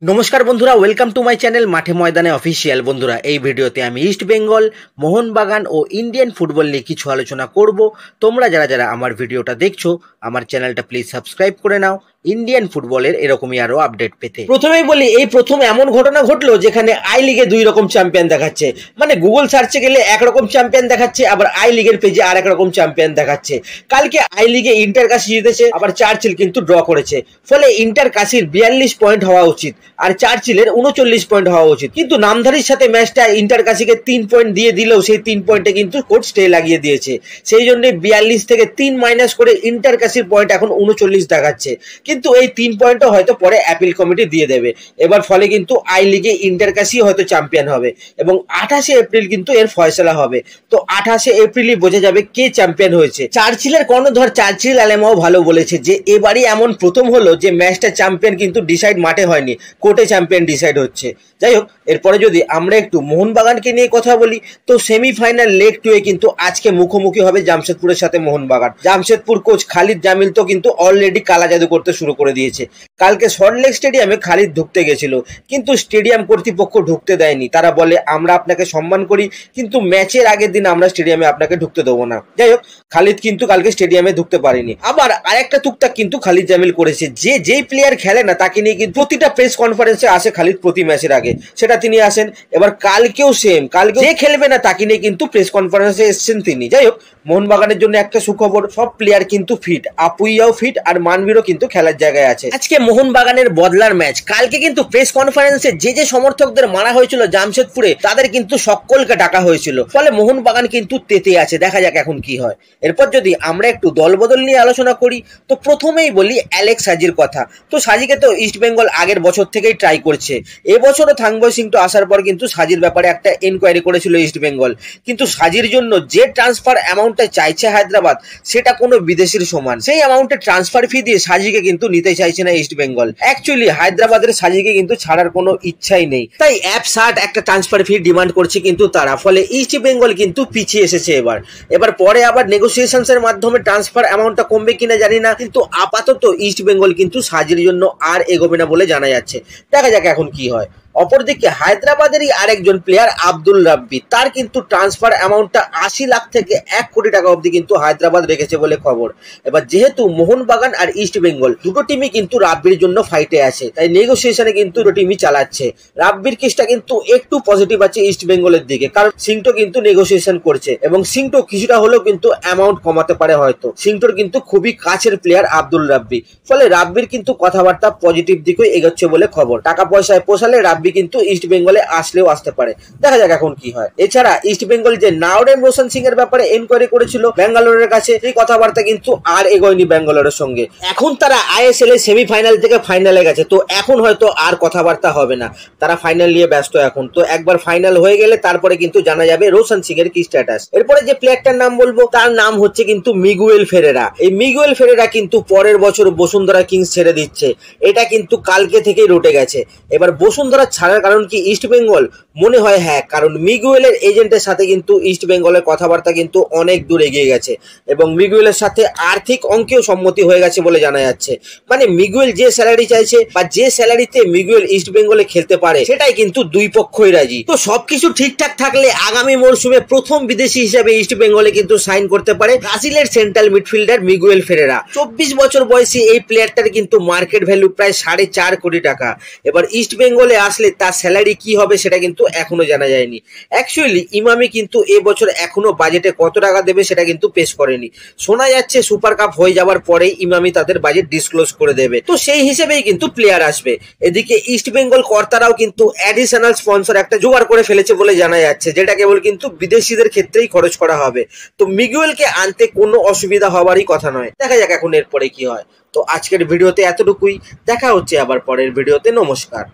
নমস্কার বন্ধুরা, welcome to my channel মাঠে ময়দানে অফিসিয়াল। বন্ধুরা, এই ভিডিওতে আমি ইস্ট বেঙ্গল, মোহনবাগান ও ইন্ডিয়ান ফুটবল নিয়ে কিছু আলোচনা করব। তোমরা যারা যারা আমার ভিডিওটা দেখছো, আমার চ্যানেলটা প্লিজ সাবস্ক্রাইব করে নাও ইন্ডিয়ান ফুটবলের এরকমই আরো আপডেট পেতে। প্রথমেই বলি, এই প্রথম এমন ঘটনা ঘটলো যেখানে আই লিগে দুই রকম চ্যাম্পিয়ন দেখাচ্ছে। মানে গুগল সার্চে গেলে একরকম চ্যাম্পিয়ন দেখাচ্ছে, আবার আই লিগের পেজে আর এক রকম চ্যাম্পিয়ন দেখাচ্ছে। কালকে আই লিগে ইন্টার কাশি জিতেছে, আবার চার্চিল কিন্তু ড্র করেছে। ফলে ইন্টার কাশির 42 পয়েন্ট হওয়া উচিত আর চার্চিলের 39 পয়েন্ট হওয়া উচিত। কিন্তু নামধারীর সাথে ম্যাচটা ইন্টার কাশিকে 3 পয়েন্ট দিয়ে দিলেও সেই 3 পয়েন্টে কিন্তু কোর্ট স্টে লাগিয়ে দিয়েছে। সেই জন্য 42 থেকে 3 মাইনাস করে ইন্টার কাশির পয়েন্ট এখন 39 দেখাচ্ছে। কিন্তু এই 3 পয়েন্টও হয়তো পরে অ্যাপিল কমিটি দিয়ে দেবে। এবার ফলে কিন্তু আই লিগে ইন্টার কাশি হয়তো চ্যাম্পিয়ন হবে এবং 28শে এপ্রিল কিন্তু এর ফয়সালা হবে। তো 28শে এপ্রিলই বোঝা যাবে কে চ্যাম্পিয়ন হয়েছে। চার্চিলের কর্ণধর চার্চিল আলেমাও ভালো বলেছে যে এবারই এমন প্রথম হলো যে ম্যাচটা চ্যাম্পিয়ন কিন্তু ডিসাইড মাঠে হয়নি, কোর্টে চ্যাম্পিয়ন ডিসাইড হচ্ছে। যাই হোক, এরপরে যদি আমরা একটু মোহনবাগানকে নিয়ে কথা বলি, তো সেমিফাইনাল লেগ 2 এ কিন্তু আজকে মুখোমুখি হবে জামশেদপুরের সাথে মোহনবাগান। জামশেদপুর কোচ খালিদ জামিল তো কিন্তু অলরেডি কালা জাদু করতে শুরু করে দিয়েছে। কালকে সল্টলেক স্টেডিয়ামে খালিদ ঢুকতে গেছিল, কিন্তু স্টেডিয়াম কর্তৃপক্ষ ঢুকতে দেয়নি। তারা বলে আমরা আপনাকে সম্মান করি, কিন্তু ম্যাচের আগের দিন আমরা স্টেডিয়ামে আপনাকে ঢুকতে দেবো না। যাই হোক, খালিদ কিন্তু কালকে স্টেডিয়ামে ঢুকতে পারেনি। আবার আরেকটা টুকটাক কিন্তু খালিদ জামিল করেছে, যেই প্লেয়ার খেলে না তাকে নিয়ে কিন্তু প্রতিটা প্রেস কনফারেন্সে আসে খালিদ প্রতি ম্যাচের আগে, সেটা তিনি আসেন। এবার কালকেও সেম, কালকে যে খেলবে না তাকে নিয়ে কিন্তু প্রেস কনফারেন্সে এসেছেন তিনি। যাই হোক, মোহনবাগানের জন্য একটা সুখবর, সব প্লেয়ার কিন্তু ফিট, আপুইয়াও ফিট আর মানবীরও কিন্তু খেলার জায়গায় আছে। আজকে মোহনবাগানের বদলার ম্যাচ। কালকে কিন্তু প্রেস কনফারেন্সে যে সমর্থকদের মারা হয়েছিল জামশেদপুরে, তাদের কিন্তু সকলকে ডাকা হয়েছিল। ফলে মোহনবাগান কিন্তু তেতে আছে, দেখা যাক এখন কি হয়। এরপর যদি আমরা একটু দলবদল নিয়ে আলোচনা করি, তো প্রথমেই বলি অ্যালেক্স সাজির কথা। তো সাজিকে তো ইস্ট বেঙ্গল আগের বছর থেকেই ট্রাই করছে। এবছরও থাংবয় সিং তো আসার পর কিন্তু সাজির ব্যাপারে একটা এনকোয়ারি করেছিল ইস্ট বেঙ্গল, কিন্তু সাজির জন্য যে ট্রান্সফার অ্যামাউন্টটা চাইছে হায়দ্রাবাদ, সেটা কোনো বিদেশির সমান। সেই অ্যামাউন্টে ট্রান্সফার ফি দিয়ে সাজিকে কিন্তু নিতে চাইছে না ইস্ট বেঙ্গল। অ্যাকচুয়ালি হায়দ্রাবাদের সাজিকে কিন্তু ছাড়ার কোনো ইচ্ছাই নেই, তাই 60 একটা ট্রান্সফার ফি ডিমান্ড করছে কিন্তু তারা। ফলে ইস্ট বেঙ্গল কিন্তু পিছিয়ে এসেছে। এবার পরে আবার নেগোসিয়েশনস এর মাধ্যমে ট্রান্সফার অ্যামাউন্টটা কমবে কিনা জানি না, কিন্তু আপাতত ইস্ট বেঙ্গল কিন্তু সাজির জন্য আর এগোবে না বলে জানা যাচ্ছে। দেখা যাক এখন কি হয়। অপরদিকে হায়দ্রাবাদেরই আরেকজন প্লেয়ার আব্দুল রাব্বি, তার কিন্তু ট্রান্সফার অ্যামাউন্টটা 80 লাখ থেকে 1 কোটি টাকা অবধি কিন্তু হায়দ্রাবাদ রেখেছে বলে খবর। এবার যেহেতু মোহনবাগান আর ইস্ট বেঙ্গল দুটো টিমই কিন্তু রাব্বির জন্য ফাইটে আছে, তাই নেগোসিয়েশনে কিন্তু দুটো টিমই চালাচ্ছে। রাব্বির কেসটা কিন্তু একটু পজিটিভ আছে ইস্ট বেঙ্গলের দিকে, কারণ সিংটো কিন্তু নেগোসিয়েশন করছে এবং সিংটো কিছুটা হলেও কিন্তু অ্যামাউন্ট কমাতে পারে হয়তো। সিংটোর কিন্তু খুবই কাছের প্লেয়ার আব্দুল রাব্বি, ফলে রাব্বির কিন্তু কথাবার্তা পজিটিভ দিকে এগোচ্ছে বলে খবর। টাকা পয়সায় পোষালে রাব্বি কিন্তু ইস্ট বেঙ্গলে আসলেও আসতে পারে, দেখা যাক এখন কি হয়। এছাড়া ইস্ট বেঙ্গল যে নাওরেম রোশন সিং এর ব্যাপারে এনকোয়ারি করেছিল ব্যাঙ্গালোরের কাছে, সেই কথাবার্তা কিন্তু আর এগোয়নি ব্যাঙ্গালোরের সঙ্গে। এখন তারা আইএসএল এর সেমিফাইনাল থেকে ফাইনালে গেছে, তো এখন হয়তো আর কথাবার্তা হবে না, তারা ফাইনাল নিয়ে ব্যস্ত এখন। তো একবার ফাইনাল হয়ে গেলে তারপরে কিন্তু জানা যাবে রোশন সিং এর কি স্ট্যাটাস। এরপরে যে প্লেয়ারটার নাম বলবো তার নাম হচ্ছে কিন্তু মিগুয়েল ফেরেরা। এই মিগুয়েল ফেরেরা কিন্তু পরের বছর বসুন্ধরা কিংস ছেড়ে দিচ্ছে, এটা কিন্তু কালকে থেকেই রটে গেছে। এবার বসুন্ধরা ছাড়ার কারণ কি ইস্ট বেঙ্গল? মনে হয় হ্যাঁ, কারণ মিগুয়েলের এজেন্টের সাথে কিন্তু ইস্ট বেঙ্গলের কথাবার্তা কিন্তু অনেক দূর এগিয়ে গেছে এবং মিগুয়েলের সাথে আর্থিক অঙ্কেও সম্মতি হয়ে গেছে বলে জানা যাচ্ছে। মানে মিগুয়েল যে স্যালারি চাইছে বা যে স্যালারিতে মিগুয়েল ইস্ট বেঙ্গলে খেলতে পারে, সেটাই কিন্তু দুই পক্ষই রাজি। তো সবকিছু ঠিকঠাক থাকলে আগামী মরশুমে প্রথম বিদেশি হিসেবে ইস্ট বেঙ্গলে কিন্তু সাইন করতে পারে ব্রাজিলের সেন্ট্রাল মিডফিল্ডার মিগুয়েল ফেরেরা। 24 বছর বয়সী এই প্লেয়ারটার কিন্তু মার্কেট ভ্যালু প্রায় 4.5 কোটি টাকা। এবার ইস্ট বেঙ্গলে আসলে তার স্যালারি কি হবে সেটা কিন্তু এখনো জানা যায়নি। অ্যাকচুয়ালি ইমামি কিন্তু এবছর এখনো বাজেটে কত টাকা দেবে সেটা কিন্তু পেশ করেনি। শোনা যাচ্ছে সুপার কাপ হয়ে যাওয়ার পরেই ইমামি তাদের বাজেট ডিসক্লোজ করে দেবে, তো সেই হিসেবেই কিন্তু প্লেয়ার আসবে। এদিকে ইস্ট বেঙ্গল কর্তারাও কিন্তু অ্যাডিশনাল স্পন্সর একটা জোগাড় করে ফেলেছে বলে জানা যাচ্ছে, যেটা কেবল কিন্তু বিদেশিদের ক্ষেত্রেই খরচ করা হবে। তো মিগুয়েলকে আনতে কোনো অসুবিধা হওয়ারই কথা নয়, দেখা যাক এখন এরপরে কি হয়। তো আজকের ভিডিওতে এতটুকুই, দেখা হচ্ছে আবার পরের ভিডিওতে। নমস্কার।